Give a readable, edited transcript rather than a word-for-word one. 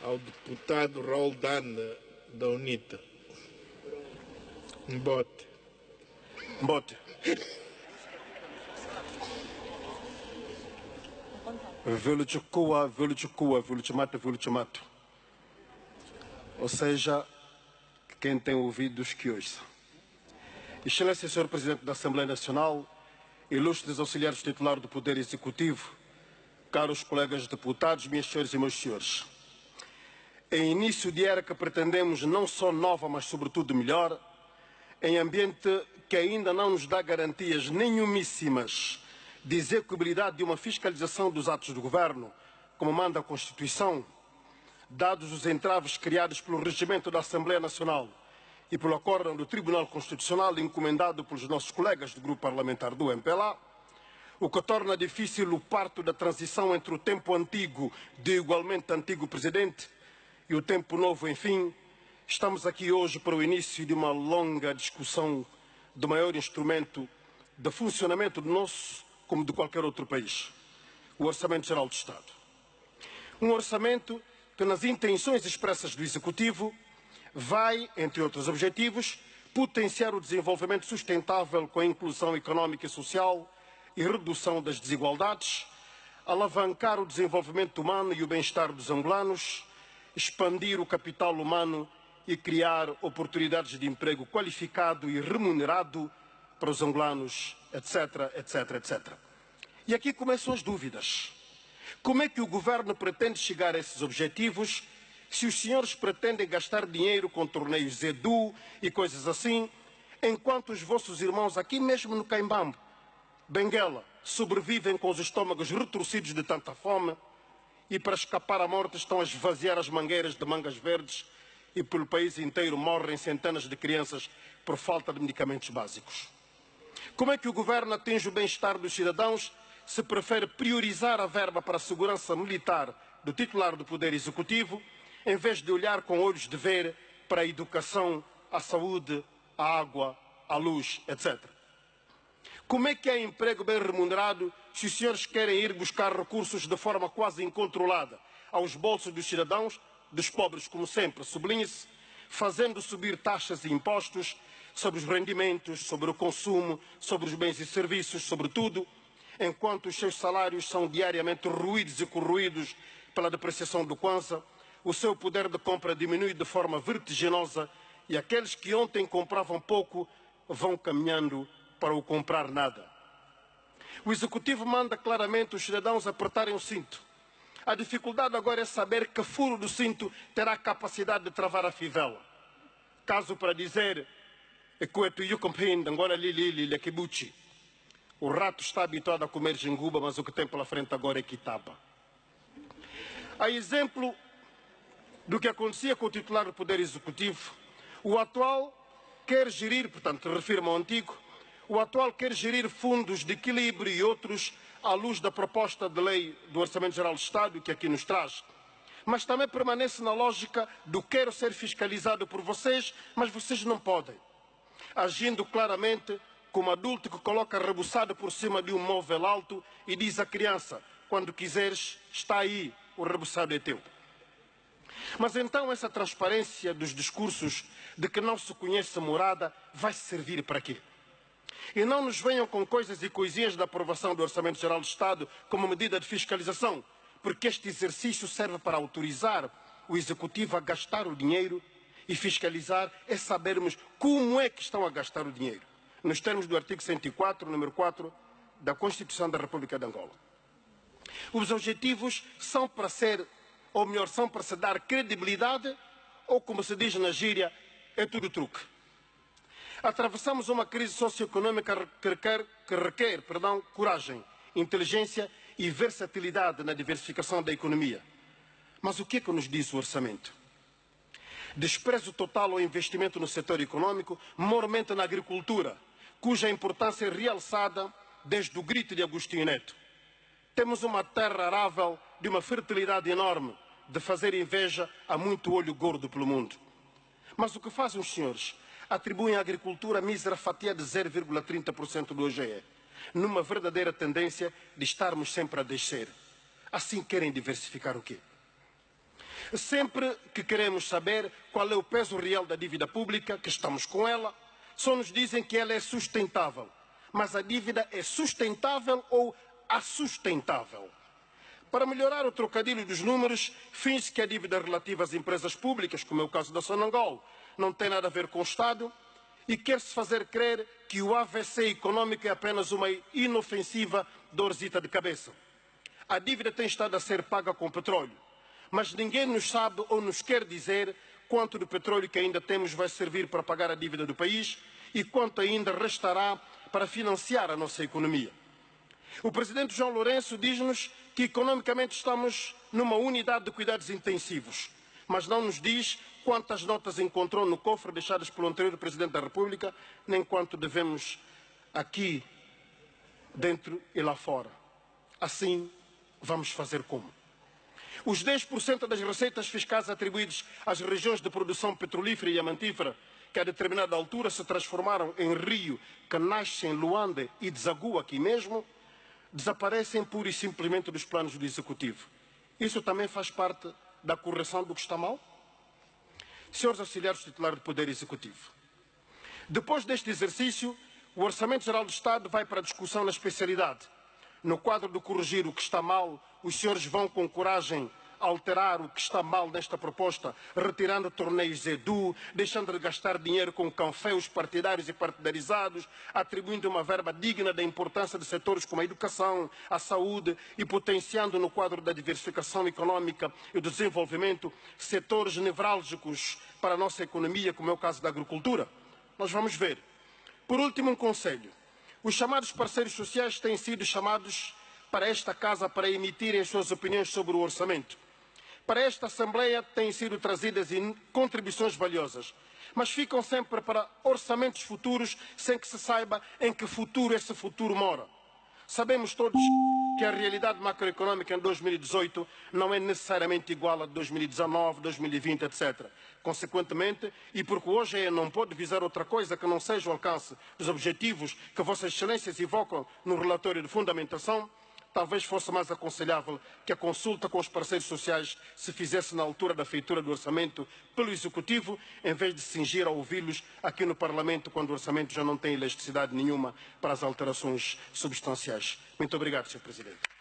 ao deputado Roldan, da UNITA. Mbote. Mbote. Veluchukua, veluchukua, veluchumata, veluchumato. Ou seja, quem tem ouvidos que ouça. Excelência, Sr. Presidente da Assembleia Nacional, ilustres auxiliares titulares do Poder Executivo, caros colegas deputados, minhas senhoras e meus senhores. Em início de era que pretendemos não só nova, mas sobretudo melhor, em ambiente que ainda não nos dá garantias nenhumíssimas de execuibilidade de uma fiscalização dos atos do Governo, como manda a Constituição, dados os entraves criados pelo regimento da Assembleia Nacional e pelo acórdão do Tribunal Constitucional encomendado pelos nossos colegas do grupo parlamentar do MPLA, o que torna difícil o parto da transição entre o tempo antigo de igualmente antigo Presidente e o tempo novo, enfim, estamos aqui hoje para o início de uma longa discussão do maior instrumento de funcionamento do nosso, como de qualquer outro país, o Orçamento Geral do Estado. Um orçamento que, nas intenções expressas do Executivo, vai, entre outros objetivos, potenciar o desenvolvimento sustentável com a inclusão económica e social e redução das desigualdades, alavancar o desenvolvimento humano e o bem-estar dos angolanos, expandir o capital humano e criar oportunidades de emprego qualificado e remunerado para os angolanos, etc, etc, etc. E aqui começam as dúvidas. Como é que o Governo pretende chegar a esses objetivos se os senhores pretendem gastar dinheiro com torneios Edu e coisas assim, enquanto os vossos irmãos aqui mesmo no Caimbambo, Benguela, sobrevivem com os estômagos retorcidos de tanta fome e para escapar à morte estão a esvaziar as mangueiras de mangas verdes e pelo país inteiro morrem centenas de crianças por falta de medicamentos básicos. Como é que o Governo atinge o bem-estar dos cidadãos se prefere priorizar a verba para a segurança militar do titular do Poder Executivo, em vez de olhar com olhos de ver para a educação, a saúde, a água, a luz, etc. Como é que há emprego bem remunerado se os senhores querem ir buscar recursos de forma quase incontrolada aos bolsos dos cidadãos, dos pobres, como sempre, sublinhe-se, fazendo subir taxas e impostos sobre os rendimentos, sobre o consumo, sobre os bens e serviços, sobre tudo, enquanto os seus salários são diariamente ruídos e corroídos pela depreciação do Kwanza, o seu poder de compra diminui de forma vertiginosa e aqueles que ontem compravam pouco vão caminhando para o comprar nada. O Executivo manda claramente os cidadãos apertarem o cinto. A dificuldade agora é saber que furo do cinto terá a capacidade de travar a fivela. Caso para dizer o rato está habituado a comer jenguba, mas o que tem pela frente agora é quitaba. A exemplo do que acontecia com o titular do Poder Executivo, o atual quer gerir, portanto, refiro-me ao antigo, o atual quer gerir fundos de equilíbrio e outros à luz da proposta de lei do Orçamento Geral do Estado, que aqui nos traz. Mas também permanece na lógica do quero ser fiscalizado por vocês, mas vocês não podem. Agindo claramente como adulto que coloca rebuçado por cima de um móvel alto e diz à criança, quando quiseres, está aí, o rebuçado é teu. Mas então essa transparência dos discursos de que não se conhece a morada vai servir para quê? E não nos venham com coisas e coisinhas da aprovação do Orçamento Geral do Estado como medida de fiscalização, porque este exercício serve para autorizar o Executivo a gastar o dinheiro e fiscalizar é sabermos como é que estão a gastar o dinheiro, nos termos do artigo 104, número 4 da Constituição da República de Angola. Os objetivos são para ser, ou melhor, são para se dar credibilidade ou, como se diz na gíria, é tudo truque. Atravessamos uma crise socioeconômica que requer coragem, inteligência e versatilidade na diversificação da economia. Mas o que é que nos diz o orçamento? Desprezo total ao investimento no setor econômico, mormente na agricultura, cuja importância é realçada desde o grito de Agostinho Neto. Temos uma terra arável de uma fertilidade enorme, de fazer inveja a muito olho gordo pelo mundo. Mas o que fazem os senhores? Atribuem à agricultura a mísera fatia de 0,30% do OGE, numa verdadeira tendência de estarmos sempre a descer. Assim querem diversificar o quê? Sempre que queremos saber qual é o peso real da dívida pública, que estamos com ela, só nos dizem que ela é sustentável. Mas a dívida é sustentável ou assustentável? Para melhorar o trocadilho dos números, finge que a dívida relativa às empresas públicas, como é o caso da Sonangol, não tem nada a ver com o Estado e quer-se fazer crer que o AVC econômico é apenas uma inofensiva dorzita de cabeça. A dívida tem estado a ser paga com petróleo, mas ninguém nos sabe ou nos quer dizer quanto do petróleo que ainda temos vai servir para pagar a dívida do país e quanto ainda restará para financiar a nossa economia. O presidente João Lourenço diz-nos que economicamente estamos numa unidade de cuidados intensivos, mas não nos diz quantas notas encontrou no cofre deixadas pelo anterior presidente da República, nem quanto devemos aqui dentro e lá fora. Assim, vamos fazer como? Os 10% das receitas fiscais atribuídas às regiões de produção petrolífera e diamantífera, que a determinada altura se transformaram em rio que nasce em Luanda e desagua aqui mesmo, desaparecem pura e simplesmente dos planos do Executivo. Isso também faz parte da correção do que está mal? Senhores auxiliares titulares do Poder Executivo, depois deste exercício, o Orçamento Geral do Estado vai para a discussão na especialidade. No quadro de corrigir o que está mal, os senhores vão com coragem alterar o que está mal nesta proposta, retirando torneios EDU, deixando de gastar dinheiro com canféus partidários e partidarizados, atribuindo uma verba digna da importância de setores como a educação, a saúde e potenciando no quadro da diversificação econômica e do desenvolvimento setores nevrálgicos para a nossa economia, como é o caso da agricultura. Nós vamos ver. Por último, um conselho. Os chamados parceiros sociais têm sido chamados para esta casa para emitirem as suas opiniões sobre o orçamento. Para esta Assembleia têm sido trazidas contribuições valiosas, mas ficam sempre para orçamentos futuros sem que se saiba em que futuro esse futuro mora. Sabemos todos que a realidade macroeconómica em 2018 não é necessariamente igual a de 2019, 2020, etc. Consequentemente, e porque hoje não pode visar outra coisa que não seja o alcance dos objetivos que Vossas Excelências evocam no relatório de fundamentação, talvez fosse mais aconselhável que a consulta com os parceiros sociais se fizesse na altura da feitura do orçamento pelo Executivo, em vez de se cingir a ouvi-los aqui no Parlamento, quando o orçamento já não tem elasticidade nenhuma para as alterações substanciais. Muito obrigado, Sr. Presidente.